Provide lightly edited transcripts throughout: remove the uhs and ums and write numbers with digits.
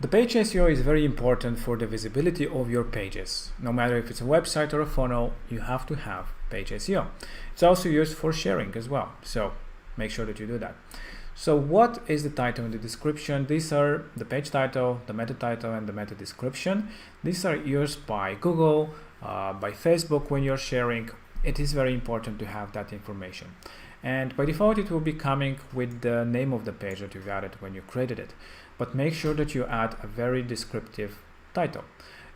The page SEO is very important for the visibility of your pages. No matter if it's a website or a funnel, you have to have page SEO. It's also used for sharing as well, so make sure that you do that. So what is the title and the description? These are the page title, the meta title, and the meta description. These are used by Google, by Facebook when you're sharing. It is very important to have that information. And by default, it will be coming with the name of the page that you've added when you created it. But make sure that you add a very descriptive title.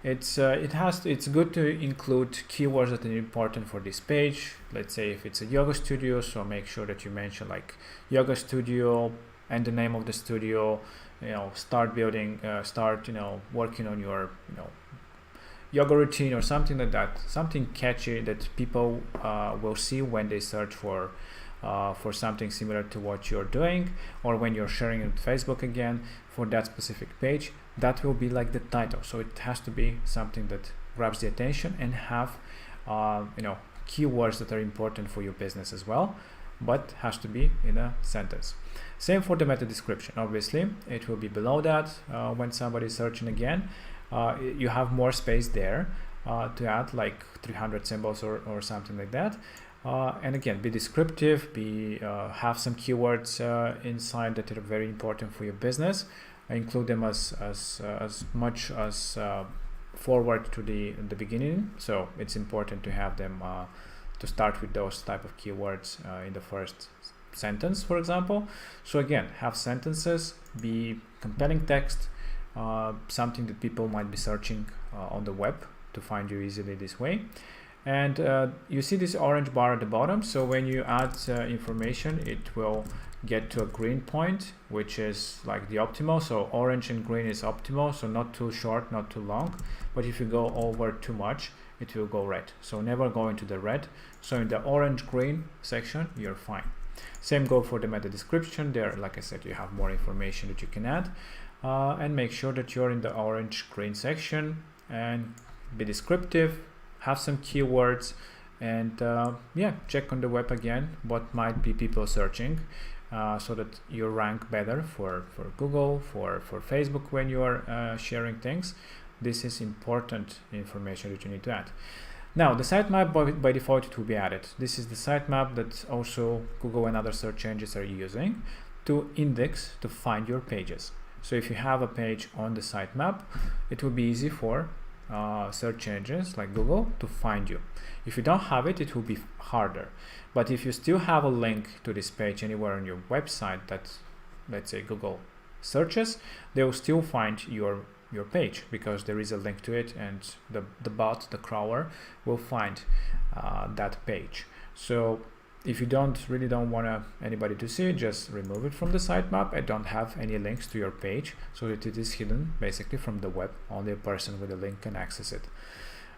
It's good to include keywords that are important for this page. Let's say if it's a yoga studio, so make sure that you mention like yoga studio and the name of the studio. Start building, working on your yoga routine or something like that. Something catchy that people will see when they search for something similar to what you're doing, or when you're sharing it with Facebook again for that specific page. That will be like the title. So it has to be something that grabs the attention and have keywords that are important for your business as well, but has to be in a sentence. Same for the meta description. Obviously it will be below that. When somebody is searching again, you have more space there to add like 300 symbols or something like that. And again, be descriptive, have some keywords inside that are very important for your business. Include them as much as forward to the beginning. So it's important to have them to start with those type of keywords in the first sentence, for example. So again, have sentences, be compelling text, something that people might be searching on the web to find you easily this way. And you see this orange bar at the bottom. So when you add information, it will get to a green point, which is like the optimal. So orange and green is optimal, so not too short, not too long. But if you go over too much, it will go red. So never go into the red. So in the orange green section, you're fine. Same go for the meta description. There, like I said, you have more information that you can add, and make sure that you're in the orange green section and be descriptive. Have some keywords, and check on the web again what might be people searching, so that you rank better for Google, for Facebook when you are sharing things. This is important information that you need to add. Now the sitemap, by default it will be added. This is the sitemap that also Google and other search engines are using to index, to find your pages. So if you have a page on the sitemap, it will be easy for search engines like Google to find you. If you don't have it, it will be harder. But if you still have a link to this page anywhere on your website that, let's say, Google searches, they will still find your page because there is a link to it, and the bot, the crawler, will find that page. So if you really don't want anybody to see it, just remove it from the sitemap and don't have any links to your page, so that it is hidden basically from the web. Only a person with a link can access it.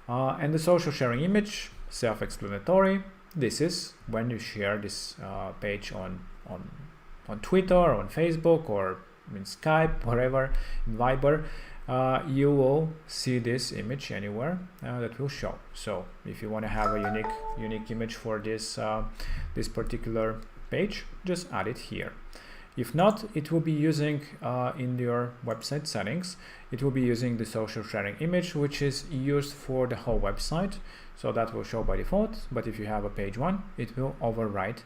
And the social sharing image, self-explanatory. This is when you share this page on Twitter or on Facebook or in Skype, wherever, in Viber. You will see this image anywhere that will show. So if you want to have a unique image for this this particular page, just add it here. If not, it will be using in your website settings, it will be using the social sharing image, which is used for the whole website. So that will show by default. But if you have a page one, it will override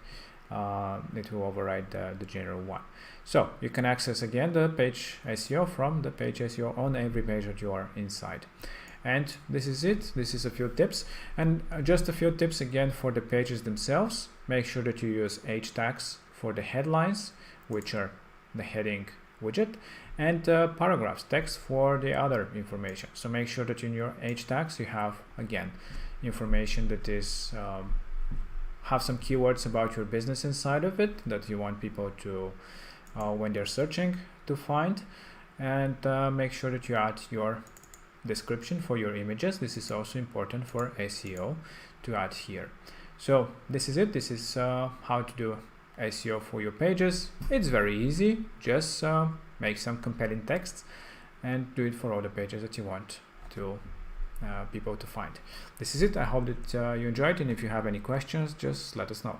the general one. So you can access again the page SEO from the page SEO on every page that you are inside. And this is it. This is a few tips, and just a few tips again for the pages themselves. Make sure that you use H tags for the headlines, which are the heading widget, and paragraphs, text for the other information. So make sure that in your H tags you have again information that is have some keywords about your business inside of it that you want people to when they're searching to find, and make sure that you add your description for your images. This is also important for SEO to add here. So this is it. This is how to do SEO for your pages. It's very easy. Just make some compelling text and do it for all the pages that you want to people to find. This is it. I hope that you enjoyed, and if you have any questions, just let us know.